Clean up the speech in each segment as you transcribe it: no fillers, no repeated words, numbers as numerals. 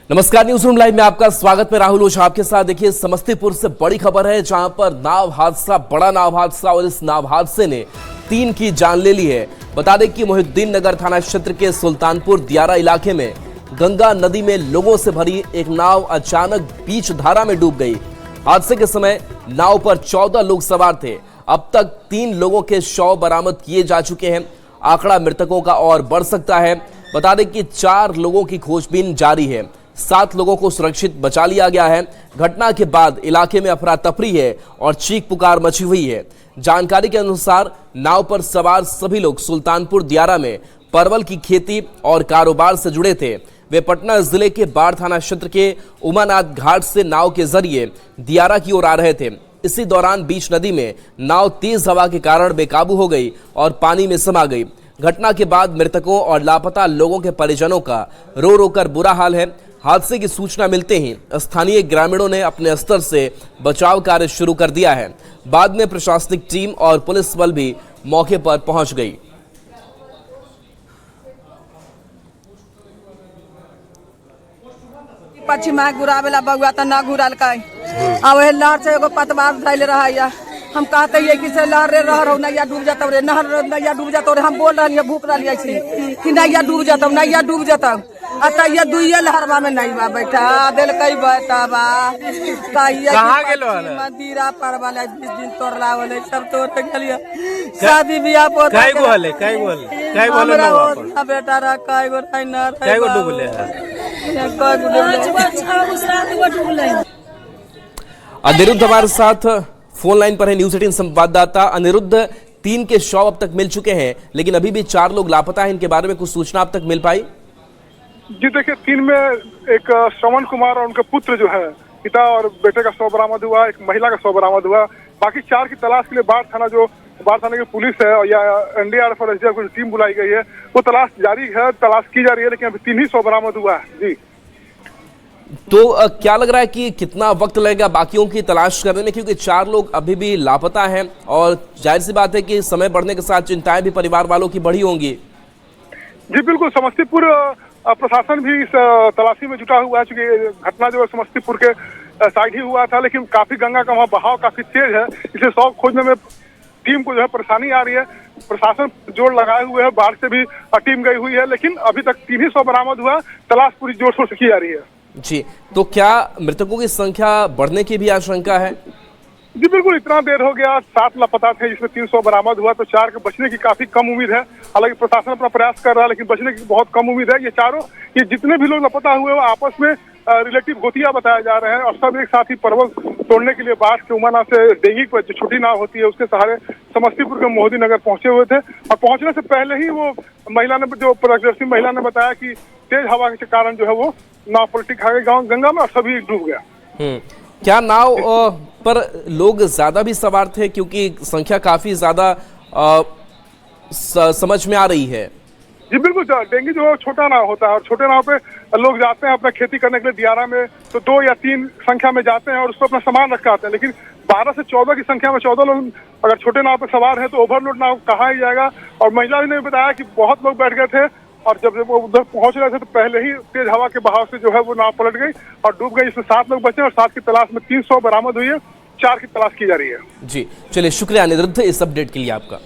नमस्कार, news room live में आपका स्वागत। मैं राहुल ओझा आपके साथ। देखिए, समस्तीपुर से बड़ी खबर है, जहां पर बड़ा नाव हादसा और इस नाव हादसे ने 3 की जान ले ली है। बता दें कि मोहिउद्दीन नगर थाना क्षेत्र के सुल्तानपुर दियारा इलाके में गंगा नदी में लोगों से भरी एक नाव अचानक बीच धारा में डूब गई। हादसे के समय नाव पर 14 लोग सवार थे। अब तक 3 लोगों के शव बरामद किए जा चुके हैं। आंकड़ा मृतकों का और बढ़ सकता है। बता दें कि 4 लोगों की खोजबीन जारी है। 7 लोगों को सुरक्षित बचा लिया गया है। घटना के बाद इलाके में अफरा तफरी है और चीख पुकार मची हुई है। जानकारी के अनुसार नाव पर सवार सभी लोग सुल्तानपुर दियारा में परवल की खेती और कारोबार से जुड़े थे। वे पटना जिले के बाढ़ थाना क्षेत्र के उमानाथ घाट से नाव के जरिए दियारा की ओर आ रहे थे। इसी दौरान बीच नदी में नाव तेज हवा के कारण बेकाबू हो गई और पानी में समा गई। घटना के बाद मृतकों और लापता लोगों के परिजनों का रो रो कर बुरा हाल है। हादसे की सूचना मिलते ही स्थानीय ग्रामीणों ने अपने स्तर से बचाव कार्य शुरू कर दिया है। बाद में प्रशासनिक टीम और पुलिस बल भी मौके पर पहुंच गई। पश्चिमा घुरावेला बउआ त ना घुराल काई आ वह लहर से एगो पतवार धैल रहा या हम कहते ये कि से लहर रे रह नैया डूब जाता रे नहर नैया डूब जाता रे। हम बोल रही भूख रही ऐसी कि नैया डूब जाता नैया डूब जाता अत ये दुइये लहरवा में नहीं बा बैठा दिल कई बैठा बा कहां गेलो मंदिरा पर वाला 20 दिन तोड़ला वाले सब तोड़ के गेलिए। शादी बियाह पर काई गो हले ना बेटा रा काई गो नहीं ना काई गो डूबले अनिरुद्ध हमारे साथ फोन लाइन पर है, न्यूज 18 संवाददाता अनिरुद्ध। 3 के शव अब तक मिल चुके हैं, लेकिन अभी भी 4 लोग लापता हैं। इनके बारे में कुछ सूचना अब तक मिल पाई? जी देखिए, 3 में एक श्रवण कुमार और उनके पुत्र जो है, पिता और बेटे का शव बरामद हुआ, एक महिला का शव बरामद हुआ। बाकी 4 की तलाश के लिए बाढ़ थाना की पुलिस है और या एनडीआरएफ और एसडीआरएफ की टीम बुलाई गई है। वो तलाश जारी है, तलाश की जा रही है, लेकिन अभी 3 ही शव बरामद हुआ है। जी तो क्या लग रहा है कि कितना वक्त लगेगा बाकियों की तलाश करने में, क्योंकि 4 लोग अभी भी लापता हैं और जाहिर सी बात है कि समय बढ़ने के साथ चिंताएं भी परिवार वालों की बढ़ी होंगी। जी बिल्कुल, समस्तीपुर प्रशासन भी इस तलाशी में जुटा हुआ है। चूंकि घटना जो है समस्तीपुर के साइड ही हुआ था, लेकिन काफी गंगा का वहाँ बहाव काफी तेज है, इसलिए शव खोजने में टीम को जो है परेशानी आ रही है। प्रशासन जोर लगाए हुए है, बाढ़ से भी टीम गई हुई है, लेकिन अभी तक 3 ही शव बरामद हुआ। तलाश पूरी जोर शोर से की जा रही है। जी, तो क्या मृतकों की संख्या बढ़ने की भी आशंका है? जी बिल्कुल, इतना देर हो गया, 7 लापता थे, जिसमें 300 बरामद हुआ, तो 4 के बचने की काफी कम उम्मीद है। हालांकि प्रशासन अपना प्रयास कर रहा है, लेकिन बचने की बहुत कम उम्मीद है। ये जितने भी लोग लापता हुए वो आपस में रिलेटिव गोतिया बताए जा रहे हैं और सब एक साथ ही परवल तोड़ने के लिए बाढ़ के उमाना से डेंगी पर जो छोटी नाव होती है उसके सहारे समस्तीपुर के मोहिउद्दीन नगर पहुंचे हुए थे। और पहुंचने से पहले ही वो महिला ने, जो प्रदर्शी महिला ने बताया कि तेज हवा के कारण जो है वो नाव पलटी खा गई गंगा में और सभी डूब गया। क्या नाव पर लोग ज्यादा भी सवार थे, क्योंकि संख्या काफी ज्यादा समझ में आ रही है? जी बिल्कुल, डेंगी जो छोटा नाव होता है और छोटे नाव पे लोग जाते हैं अपना खेती करने के लिए दियारा में, तो 2 या 3 संख्या में जाते हैं और उस पर अपना सामान रख आते हैं। लेकिन 12 से 14 की संख्या में 14 लोग अगर छोटे नाव पर सवार है तो ओवरलोड नाव कहाँ ही जाएगा। और महिला ने बताया कि बहुत लोग बैठ गए थे और जब वो उधर पहुंच रहे थे तो पहले ही तेज हवा के बहाव से जो है वो नाव पलट गई और डूब गई। इसमें 7 लोग बचे और 7 की तलाश में 300 बरामद हुई है, 4 की तलाश की जा रही है। जी चलिए, शुक्रिया अनिरुद्ध इस अपडेट के लिए आपका।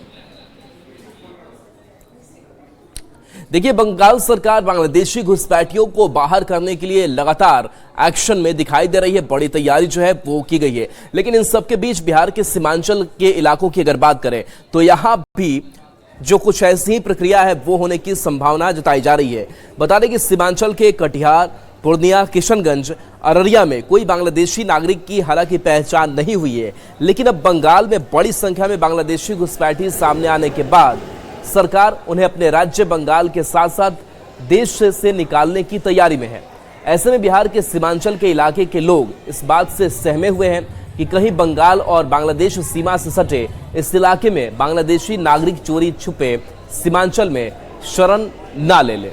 देखिए, बंगाल सरकार बांग्लादेशी घुसपैठियों को बाहर करने के लिए लगातार एक्शन में दिखाई दे रही है। बड़ी तैयारी जो है वो की गई है, लेकिन इन सबके बीच बिहार के सीमांचल के इलाकों की अगर बात करें तो यहां भी जो कुछ ऐसी ही प्रक्रिया है वो होने की संभावना जताई जा रही है। बता दें कि सीमांचल के कटिहार, पूर्णिया, किशनगंज, अररिया में कोई बांग्लादेशी नागरिक की हालांकि पहचान नहीं हुई है, लेकिन अब बंगाल में बड़ी संख्या में बांग्लादेशी घुसपैठी सामने आने के बाद सरकार उन्हें अपने राज्य बंगाल के साथ साथ देश से निकालने की तैयारी में है। ऐसे में बिहार के सीमांचल के इलाके के लोग इस बात से सहमे हुए हैं कि कहीं बंगाल और बांग्लादेश सीमा से सटे इस इलाके में बांग्लादेशी नागरिक चोरी छुपे सीमांचल में शरण ना ले ले।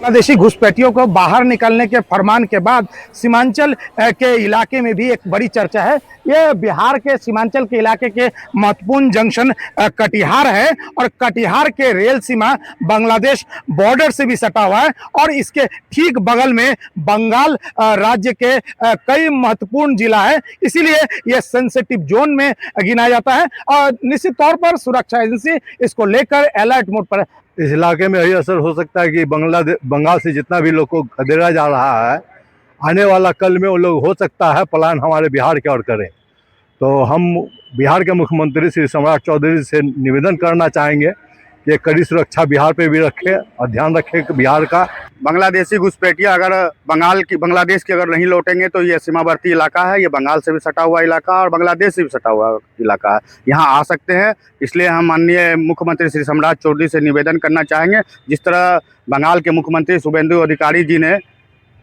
बांग्लादेशी घुसपैठियों को बाहर निकलने के फरमान के बाद सीमांचल के इलाके में भी एक बड़ी चर्चा है। ये बिहार के सीमांचल के इलाके के महत्वपूर्ण जंक्शन कटिहार है और कटिहार के रेल सीमा बांग्लादेश बॉर्डर से भी सटा हुआ है और इसके ठीक बगल में बंगाल राज्य के कई महत्वपूर्ण जिला है, इसीलिए यह सेंसिटिव जोन में गिना जाता है और निश्चित तौर पर सुरक्षा एजेंसी इसको लेकर अलर्ट मोड पर। इस इलाके में यही असर हो सकता है कि बंगाल से जितना भी लोग को खदेड़ा जा रहा है, आने वाला कल में वो लोग हो सकता है प्लान हमारे बिहार की ओर करें। तो हम बिहार के मुख्यमंत्री श्री सम्राट चौधरी से निवेदन करना चाहेंगे कि कड़ी सुरक्षा बिहार पे भी रखें और ध्यान रखें कि बिहार का बांग्लादेशी घुसपैठिया अगर बांग्लादेश के अगर नहीं लौटेंगे तो ये सीमावर्ती इलाका है, ये बंगाल से भी सटा हुआ इलाका और बांग्लादेश से भी सटा हुआ इलाका है, यहाँ आ सकते हैं। इसलिए हम माननीय मुख्यमंत्री श्री सम्राट चौधरी से निवेदन करना चाहेंगे, जिस तरह बंगाल के मुख्यमंत्री शुभेंदु अधिकारी जी ने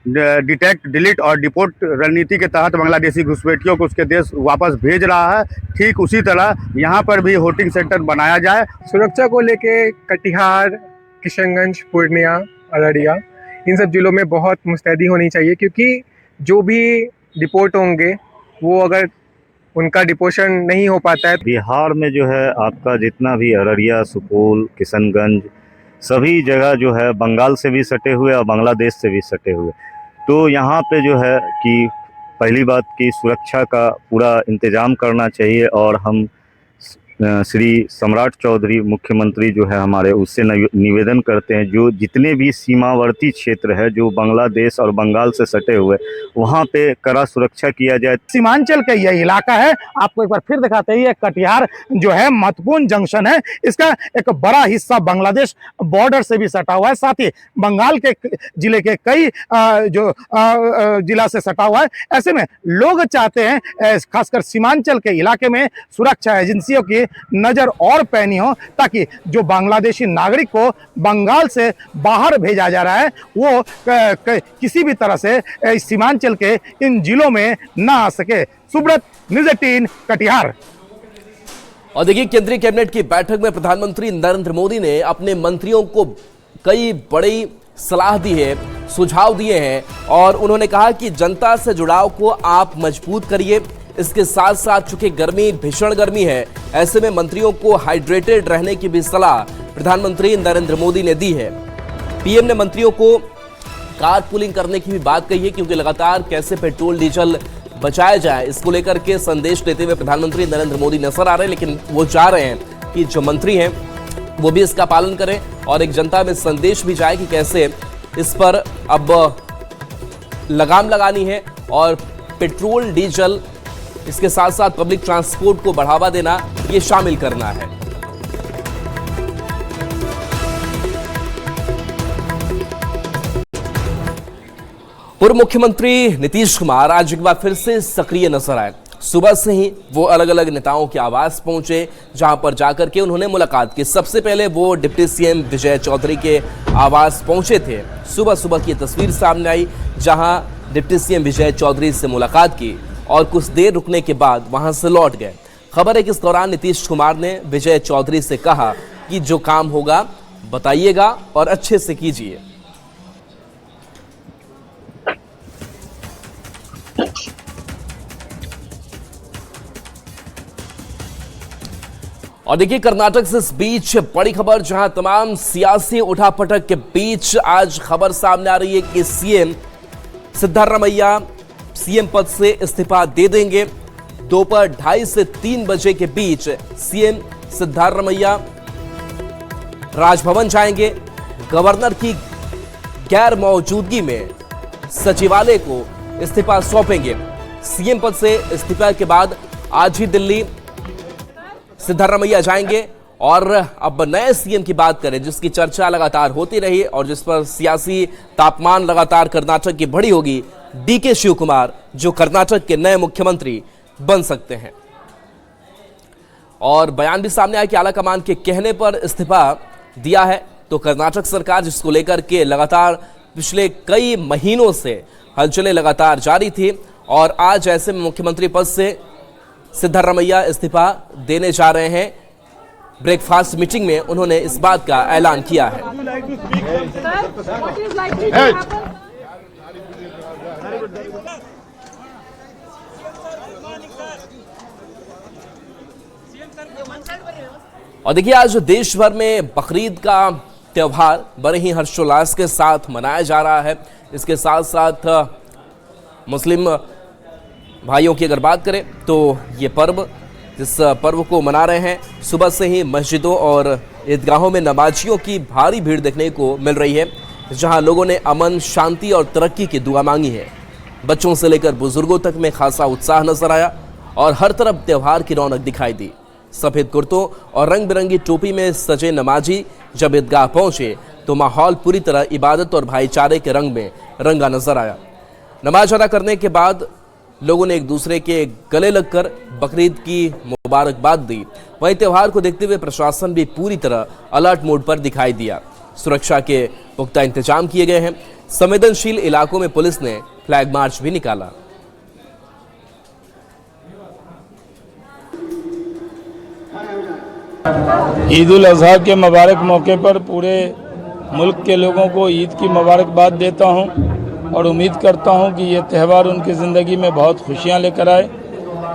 डिटेक्ट, डिलीट और डिपोर्ट रणनीति के तहत बांग्लादेशी घुसपैठियों को उसके देश वापस भेज रहा है, ठीक उसी तरह यहाँ पर भी होल्डिंग सेंटर बनाया जाए। सुरक्षा को लेके कटिहार, किशनगंज, पूर्णिया, अररिया इन सब जिलों में बहुत मुस्तैदी होनी चाहिए, क्योंकि जो भी डिपोर्ट होंगे वो अगर उनका डिपोर्शन नहीं हो पाता है। बिहार में जो है आपका जितना भी अररिया, सुपौल, किशनगंज सभी जगह जो है बंगाल से भी सटे हुए और बांग्लादेश से भी सटे हुए, तो यहाँ पे जो है कि पहली बात की सुरक्षा का पूरा इंतजाम करना चाहिए और हम श्री सम्राट चौधरी मुख्यमंत्री जो है हमारे, उससे निवेदन करते हैं जो जितने भी सीमावर्ती क्षेत्र है जो बांग्लादेश और बंगाल से सटे हुए, वहाँ पे कड़ा सुरक्षा किया जाए। सीमांचल का यह इलाका है, आपको एक बार फिर दिखाते हैं, कटिहार जो है महत्वपूर्ण जंक्शन है, इसका एक बड़ा हिस्सा बांग्लादेश बॉर्डर से भी सटा हुआ है, साथ ही बंगाल के जिले के कई जो जिला से सटा हुआ है। ऐसे में लोग चाहते हैं खासकर सीमांचल के इलाके में सुरक्षा एजेंसियों की नजर और पैनी हो, ताकि जो बांग्लादेशी नागरिक को बंगाल से बाहर भेजा जा रहा है वो किसी भी तरह से सीमांचल के इन जिलों में ना आ सके। सुब्रत, न्यूज़ 18 कटिहार। और देखिए, केंद्रीय कैबिनेट की बैठक में प्रधानमंत्री नरेंद्र मोदी ने अपने मंत्रियों को कई बड़ी सलाह दी है, सुझाव दिए हैं और उन्होंने कहा कि जनता से जुड़ाव को आप मजबूत करिए। इसके साथ साथ चूंकि गर्मी, भीषण गर्मी है, ऐसे में मंत्रियों को हाइड्रेटेड रहने की भी सलाह प्रधानमंत्री नरेंद्र मोदी ने दी है। पीएम ने मंत्रियों को कारपूलिंग करने की भी बात कही है, क्योंकि लगातार कैसे पेट्रोल डीजल बचाया जाए, इसको लेकर के संदेश देते हुए प्रधानमंत्री नरेंद्र मोदी नजर आ रहे हैं। लेकिन वो चाह रहे हैं कि जो मंत्री हैं वो भी इसका पालन करें और एक जनता में संदेश भी जाए कि कैसे इस पर अब लगाम लगानी है और पेट्रोल, डीजल, इसके साथ साथ पब्लिक ट्रांसपोर्ट को बढ़ावा देना, ये शामिल करना है। पूर्व मुख्यमंत्री नीतीश कुमार आज एक बार फिर से सक्रिय नजर आए। सुबह से ही वो अलग अलग नेताओं के आवास पहुंचे, जहां पर जाकर के उन्होंने मुलाकात की। सबसे पहले वो डिप्टी सीएम विजय चौधरी के आवास पहुंचे थे। सुबह सुबह की तस्वीर सामने आई, जहां डिप्टी सीएम विजय चौधरी से मुलाकात की और कुछ देर रुकने के बाद वहां से लौट गए। खबर है कि इस दौरान नीतीश कुमार ने विजय चौधरी से कहा कि जो काम होगा बताइएगा और अच्छे से कीजिए। और देखिए, कर्नाटक से इस बीच बड़ी खबर, जहां तमाम सियासी उठापटक के बीच आज खबर सामने आ रही है कि सीएम सिद्धारमैया सीएम पद से इस्तीफा दे देंगे। दोपहर 2:30 से 3 बजे के बीच सीएम सिद्धारमैया राजभवन जाएंगे। गवर्नर की गैर मौजूदगी में सचिवालय को इस्तीफा सौंपेंगे। सीएम पद से इस्तीफा के बाद आज ही दिल्ली सिद्धारमैया जाएंगे। और अब नए सीएम की बात करें, जिसकी चर्चा लगातार होती रही और जिस पर सियासी तापमान लगातार कर्नाटक की बढ़ी होगी, डीके शिव कुमार, जो कर्नाटक के नए मुख्यमंत्री बन सकते हैं। और बयान भी सामने आया कि आलाकमान के कहने पर इस्तीफा दिया है। तो कर्नाटक सरकार, जिसको लेकर के लगातार पिछले कई महीनों से हलचलें लगातार जारी थी, और आज ऐसे में मुख्यमंत्री पद से सिद्धारमैया इस्तीफा देने जा रहे हैं। ब्रेकफास्ट मीटिंग में उन्होंने इस बात का ऐलान किया है। और देखिए, आज देश भर में बकरीद का त्यौहार बड़े ही हर्षोल्लास के साथ मनाया जा रहा है। इसके साथ साथ मुस्लिम भाइयों की अगर बात करें तो ये पर्व, जिस पर्व को मना रहे हैं, सुबह से ही मस्जिदों और ईदगाहों में नमाजियों की भारी भीड़ देखने को मिल रही है, जहां लोगों ने अमन, शांति और तरक्की की दुआ मांगी है। बच्चों से लेकर बुजुर्गों तक में खासा उत्साह नजर आया और हर तरफ त्यौहार की रौनक दिखाई दी। सफेद कुर्तों और रंग बिरंगी टोपी में सजे नमाजी जब ईदगाह पहुंचे तो माहौल पूरी तरह इबादत और भाईचारे के रंग में रंगा नजर आया। नमाज अदा करने के बाद लोगों ने एक दूसरे के गले लगकर बकरीद की मुबारकबाद दी। वहीं त्यौहार को देखते हुए प्रशासन भी पूरी तरह अलर्ट मोड पर दिखाई दिया। सुरक्षा के पुख्ता इंतजाम किए गए हैं। संवेदनशील इलाकों में पुलिस ने फ्लैग मार्च भी निकाला। ईद उल अजहा के मुबारक मौके पर पूरे मुल्क के लोगों को ईद की मुबारकबाद देता हूं और उम्मीद करता हूं कि ये त्यौहार उनकी ज़िंदगी में बहुत खुशियां लेकर आए।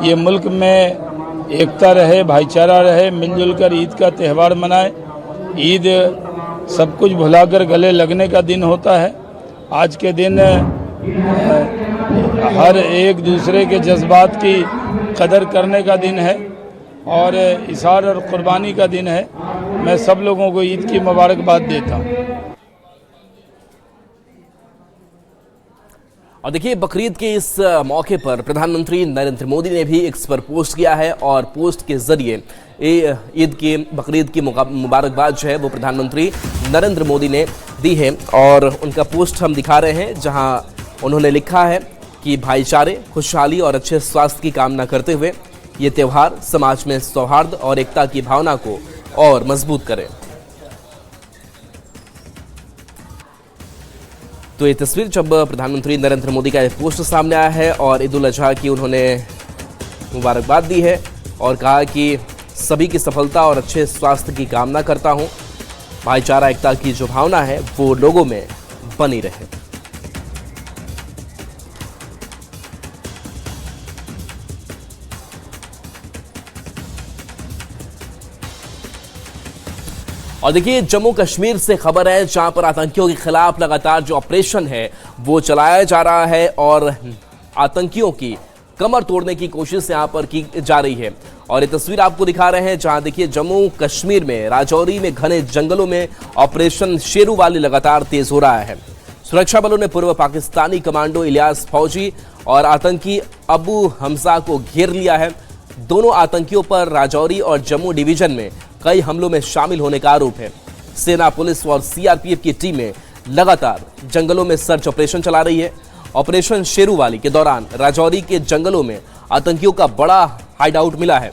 ये मुल्क में एकता रहे, भाईचारा रहे, मिलजुल कर ईद का त्यौहार मनाए। ईद सब कुछ भुलाकर गले लगने का दिन होता है। आज के दिन हर एक दूसरे के जज्बात की कदर करने का दिन है और इशार और कुर्बानी का दिन है। मैं सब लोगों को ईद की मुबारकबाद देता हूँ। और देखिए, बकरीद के इस मौके पर प्रधानमंत्री नरेंद्र मोदी ने भी एक्स पर पोस्ट किया है और पोस्ट के जरिए बकरीद की मुबारकबाद जो है वो प्रधानमंत्री नरेंद्र मोदी ने दी है। और उनका पोस्ट हम दिखा रहे हैं, जहां उन्होंने लिखा है कि भाईचारे, खुशहाली और अच्छे स्वास्थ्य की कामना करते हुए ये त्यौहार समाज में सौहार्द और एकता की भावना को और मजबूत करे। तो ये तस्वीर जब प्रधानमंत्री नरेंद्र मोदी का पोस्ट सामने आया है और ईद उल अजहा की उन्होंने मुबारकबाद दी है और कहा कि सभी की सफलता और अच्छे स्वास्थ्य की कामना करता हूं। भाईचारा, एकता की जो भावना है वो लोगों में बनी रहे। और देखिए, जम्मू कश्मीर से खबर है, जहां पर आतंकियों के खिलाफ लगातार जो ऑपरेशन है वो चलाया जा रहा है और आतंकियों की कमर तोड़ने की कोशिश यहां पर की जा रही है। और ये तस्वीर आपको दिखा रहे हैं, जहां देखिए जम्मू कश्मीर में राजौरी में घने जंगलों में ऑपरेशन शेरूवाली लगातार तेज हो रहा है। सुरक्षा बलों ने पूर्व पाकिस्तानी कमांडो इलियास फौजी और आतंकी अबू हमजा को घेर लिया है। दोनों आतंकियों पर राजौरी और जम्मू डिवीजन में कई हमलों में शामिल होने का आरोप है। सेना, पुलिस और सीआरपीएफ की टीमें लगातार जंगलों में सर्च ऑपरेशन चला रही है। ऑपरेशन शेरूवाली के दौरान राजौरी के जंगलों में आतंकियों का बड़ा हाइडआउट मिला है।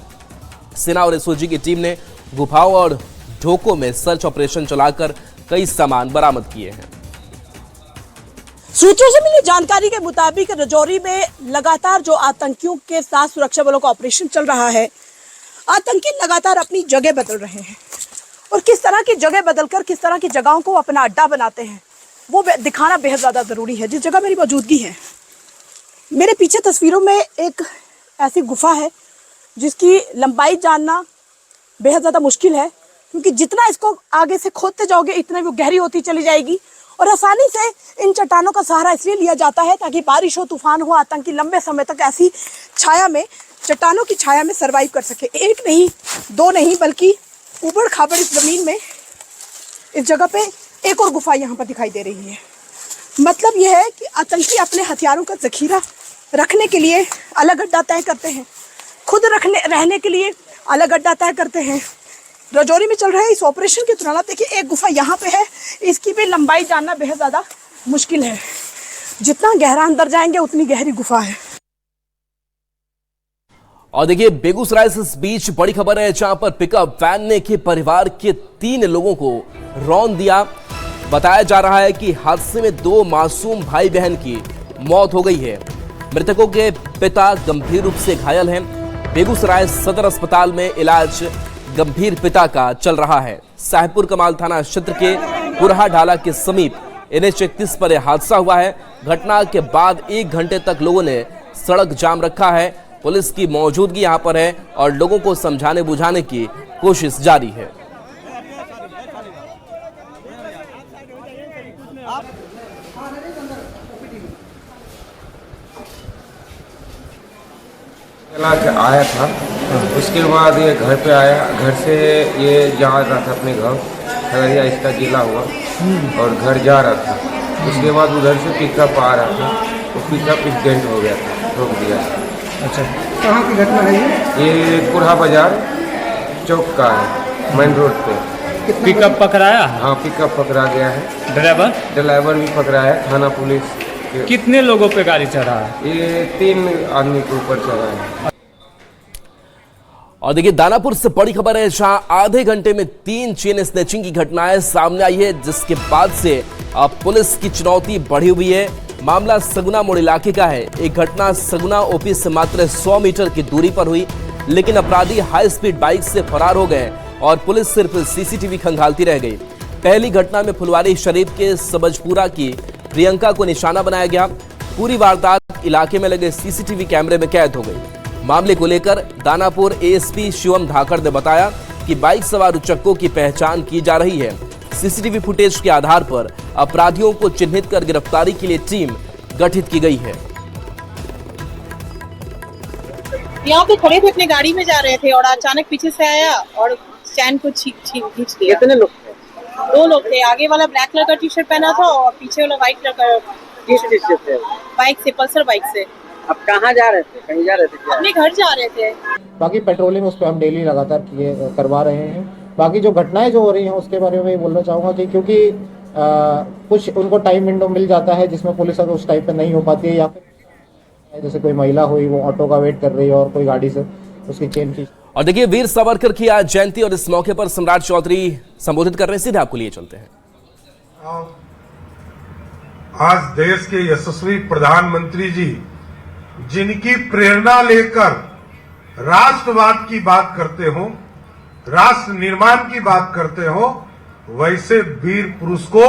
सेना और एसओजी की टीम ने गुफाओं और ढोकों में सर्च ऑपरेशन चलाकर कई सामान बरामद किए हैं। सूत्रों से मिली जानकारी के मुताबिक राजौरी में लगातार जो आतंकियों के साथ सुरक्षा बलों का ऑपरेशन चल रहा है, आतंकी लगातार अपनी जगह बदल रहे हैं और किस तरह की जगह बदलकर किस तरह की जगहों को अपना अड्डा बनाते हैं वो दिखाना बेहद ज़्यादा ज़रूरी है। जिस जगह मेरी मौजूदगी है, मेरे पीछे तस्वीरों में एक ऐसी गुफा है जिसकी लंबाई जानना बेहद ज़्यादा मुश्किल है, क्योंकि जितना इसको आगे से खोदते जाओगे इतना वो गहरी होती चली जाएगी। और आसानी से इन चट्टानों का सहारा इसलिए लिया जाता है ताकि बारिश हो, तूफान हो, आतंकी लंबे समय तक ऐसी छाया में, चट्टानों की छाया में सरवाइव कर सके। एक नहीं, दो नहीं, बल्कि ऊबड़ खाबड़ इस जमीन में, इस जगह पे एक और गुफा यहाँ पर दिखाई दे रही है। मतलब यह है कि आतंकी अपने हथियारों का जखीरा रखने के लिए अलग अड्डा तय करते हैं, खुद रहने के लिए अलग अड्डा तय करते हैं। राजौरी में चल रहे इस ऑपरेशन के दौरान देखिए एक गुफा यहाँ पे है, इसकी भी लंबाई जानना बेहद ज़्यादा मुश्किल है। जितना गहरा अंदर जाएंगे उतनी गहरी गुफा है। और देखिए, बेगूसराय से इस बीच बड़ी खबर है, जहां पर पिकअप वैन ने के परिवार के 3 लोगों को रौंद दिया। बताया जा रहा है कि हादसे में 2 मासूम भाई बहन की मौत हो गई है। मृतकों के पिता गंभीर रूप से घायल हैं। बेगूसराय सदर अस्पताल में इलाज गंभीर पिता का चल रहा है। साहेबपुर कमाल थाना क्षेत्र के पुरहा ढाला के समीप NH-31 पर यह हादसा हुआ है। घटना के बाद 1 घंटे तक लोगों ने सड़क जाम रखा है। पुलिस की मौजूदगी यहां पर है और लोगों को समझाने बुझाने की कोशिश जारी है। आया था, उसके बाद ये घर पे आया। घर से ये जा रहा था अपने गांव, खगड़िया इसका जिला हुआ, और घर जा रहा था। उसके बाद उधर से पिकअप आ रहा था, वो पिकअप एक्सीडेंट हो गया था, रोक दिया। अच्छा, कहाँ की घटना है ये पुरहा बाजार चौक का है, मेन रोड पे। पिकअप पकड़ाया? हाँ, पिकअप पकड़ा गया है। ड्राइवर भी पकड़ा है। थाना पुलिस कितने लोगों पे गाड़ी चढ़ा है? ये 3 आदमी के ऊपर चढ़ा है। और देखिए, दानापुर से बड़ी खबर है, जहां आधे घंटे में 3 चेन स्नैचिंग की घटनाएं सामने आई है, जिसके बाद से अब पुलिस की चुनौती बढ़ी हुई है। मामला सगुना मोड़ इलाके का है। एक घटना सगुना ओपी से मात्र 100 मीटर की दूरी पर हुई, लेकिन अपराधी हाई स्पीड बाइक से फरार हो गए और पुलिस सिर्फ CCTV खंगालती रह गई। पहली घटना में फुलवारी शरीफ के सबजपुरा की प्रियंका को निशाना बनाया गया। पूरी वारदात इलाके में लगे CCTV कैमरे में कैद हो गई। मामले को लेकर दानापुर ASP शिवम धाकड़ ने बताया कि बाइक सवार उचक्कों की पहचान की जा रही है। CCTV फुटेज के आधार पर अपराधियों को चिन्हित कर गिरफ्तारी के लिए टीम गठित की गई है। यहाँ पे खड़े थे, अपने गाड़ी में जा रहे थे और अचानक पीछे से आया और चैन को खींच दिया। कितने लोग? 2 लोग थे। आगे वाला ब्लैक कलर का टी-शर्ट पहना था और पीछे वाला व्हाइट कलर का टी-शर्ट। बाइक से, पल्सर बाइक से। अब कहाँ जा रहे थे? कहीं जा रहे थे क्या? अपने घर जा रहे थे। बाकी पेट्रोलिंग उस पर हम डेली लगातार करवा रहे हैं। बाकी जो घटनाएं जो हो रही हैं उसके बारे में बोलना चाहूँगा कि क्योंकि कुछ उनको टाइम विंडो मिल जाता है जिसमें पुलिस अगर उस टाइम पे नहीं हो पाती है, या फिर जैसे कोई महिला हुई वो ऑटो का वेट कर रही है और कोई गाड़ी से उसकी चेन खींच। और देखिए, वीर सावरकर की आज जयंती और इस मौके पर सम्राट चौधरी संबोधित कर रहे हैं। सीधे आपको लिए चलते हैं। आज देश के यशस्वी प्रधानमंत्री जी जिनकी प्रेरणा लेकर राष्ट्रवाद की बात करते हो, राष्ट्र निर्माण की बात करते हो, वैसे वीर पुरुष को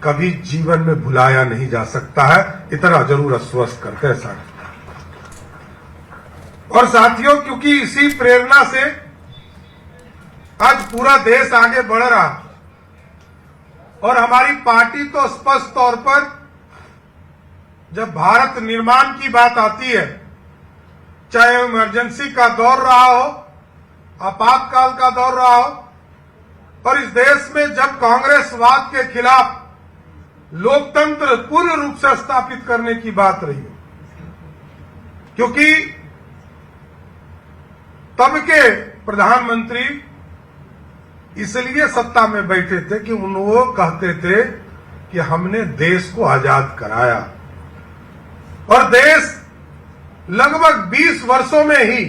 कभी जीवन में भुलाया नहीं जा सकता है। इतना जरूर आश्वस्त करते हैं साथियों। और साथियों, क्योंकि इसी प्रेरणा से आज पूरा देश आगे बढ़ रहा और हमारी पार्टी तो स्पष्ट तौर पर जब भारत निर्माण की बात आती है, चाहे इमरजेंसी का दौर रहा हो, आपातकाल का दौर रहा हो, और इस देश में जब कांग्रेसवाद के खिलाफ लोकतंत्र पूर्ण रूप से स्थापित करने की बात रही हो, क्योंकि तब के प्रधानमंत्री इसलिए सत्ता में बैठे थे कि वो कहते थे कि हमने देश को आजाद कराया, और देश लगभग 20 वर्षों में ही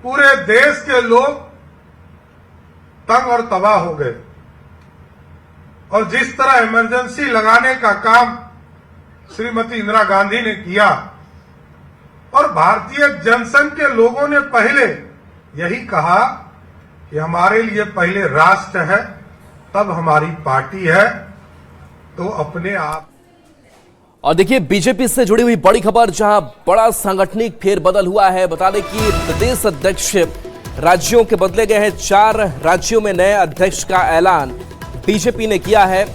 पूरे देश के लोग तंग और तबाह हो गए। और जिस तरह इमरजेंसी लगाने का काम श्रीमती इंदिरा गांधी ने किया, और भारतीय जनसंघ के लोगों ने पहले यही कहा कि हमारे लिए पहले राष्ट्र है, तब हमारी पार्टी है, तो अपने आप। और देखिए, बीजेपी से जुड़ी हुई बड़ी खबर, जहां बड़ा सांगठनिक फेरबदल हुआ है। बता दें कि प्रदेश अध्यक्ष राज्यों के बदले गए हैं। 4 राज्यों में नए अध्यक्ष का ऐलान बीजेपी ने किया है।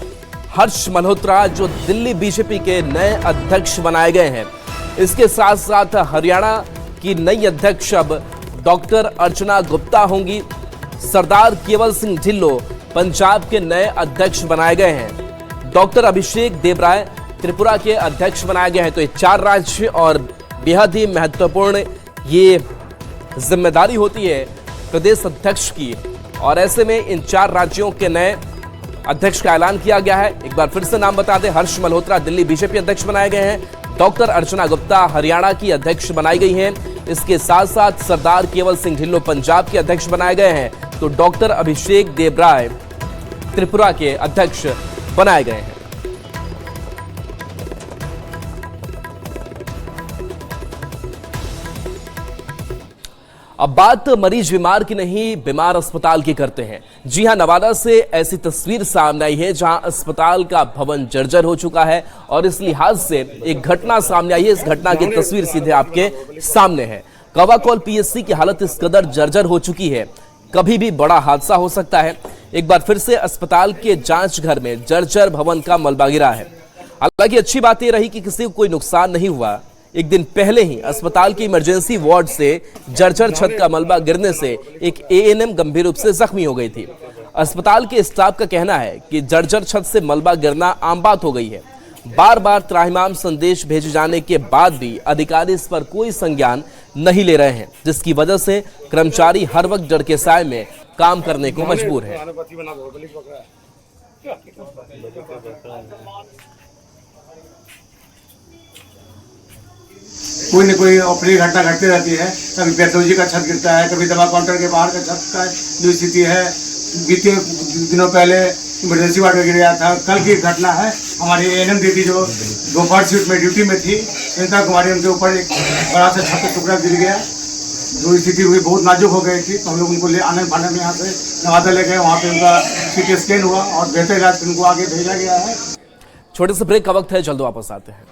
हर्ष मल्होत्रा जो दिल्ली बीजेपी के नए अध्यक्ष बनाए गए हैं। इसके साथ साथ हरियाणा की नई अध्यक्ष अब डॉक्टर अर्चना गुप्ता होंगी। सरदार केवल सिंह ढिल्लों पंजाब के नए अध्यक्ष बनाए गए हैं। डॉक्टर अभिषेक देवराय त्रिपुरा के अध्यक्ष बनाए गए हैं। तो ये 4 राज्य और बेहद ही महत्वपूर्ण ये जिम्मेदारी होती है प्रदेश अध्यक्ष की, और ऐसे में इन 4 राज्यों के नए अध्यक्ष का ऐलान किया गया है। एक बार फिर से नाम बता दें, हर्ष मल्होत्रा दिल्ली बीजेपी अध्यक्ष बनाए गए हैं। डॉक्टर अर्चना गुप्ता हरियाणा की अध्यक्ष बनाई गई हैं। इसके साथ साथ सरदार केवल सिंह ढिल्लों पंजाब के अध्यक्ष बनाए गए हैं। तो डॉक्टर अभिषेक देवराय त्रिपुरा के अध्यक्ष बनाए गए हैं। अब बात मरीज बीमार की नहीं, बीमार अस्पताल की करते हैं। जी हां, नवादा से ऐसी तस्वीर सामने आई है जहां अस्पताल का भवन जर्जर हो चुका है और इस लिहाज से एक घटना सामने आई है। इस घटना की तस्वीर सीधे आपके सामने है। कवाकोल पीएचसी की हालत इस कदर जर्जर हो चुकी है, कभी भी बड़ा हादसा हो सकता है। एक बार फिर से अस्पताल के जांच घर में जर्जर भवन का मलबा गिरा है। हालांकि अच्छी बात यह रही कि किसी को कोई नुकसान नहीं हुआ। एक दिन पहले ही अस्पताल की इमरजेंसी वार्ड से जर्जर छत का मलबा गिरने से एक एएनएम गंभीर रूप से जख्मी हो गई थी। अस्पताल के स्टाफ का कहना है कि जर्जर छत से मलबा गिरना आम बात हो गई है। बार बार त्राहिमाम संदेश भेजे जाने के बाद भी अधिकारी इस पर कोई संज्ञान नहीं ले रहे हैं, जिसकी वजह से कर्मचारी हर वक्त डर के साए में काम करने को मजबूर है। कोई न कोई अप्रिय घटना घटती रहती है। कभी पैथोलॉजी का छत गिरता है, कभी दवा काउंटर के बाहर का छत का जो स्थिति है। बीते दिनों पहले इमरजेंसी वार्ड में गिर गया था। कल की घटना है, हमारी एएनएम दीदी जो दोपहर शिफ्ट में ड्यूटी में थी, चिंता कुमारी, उनके ऊपर एक बड़ा सा छत का टुकड़ा गिर गया। जो स्थिति हुई बहुत नाजुक हो गई थी, तो हम लोग उनको ले आने भाने में यहाँ से नवादा ले गए। वहाँ पे उनका सीटी स्कैन हुआ और बेहतर इलाज उनको आगे भेजा गया है। छोटे से ब्रेक का वक्त है, जल्द वापस आते हैं।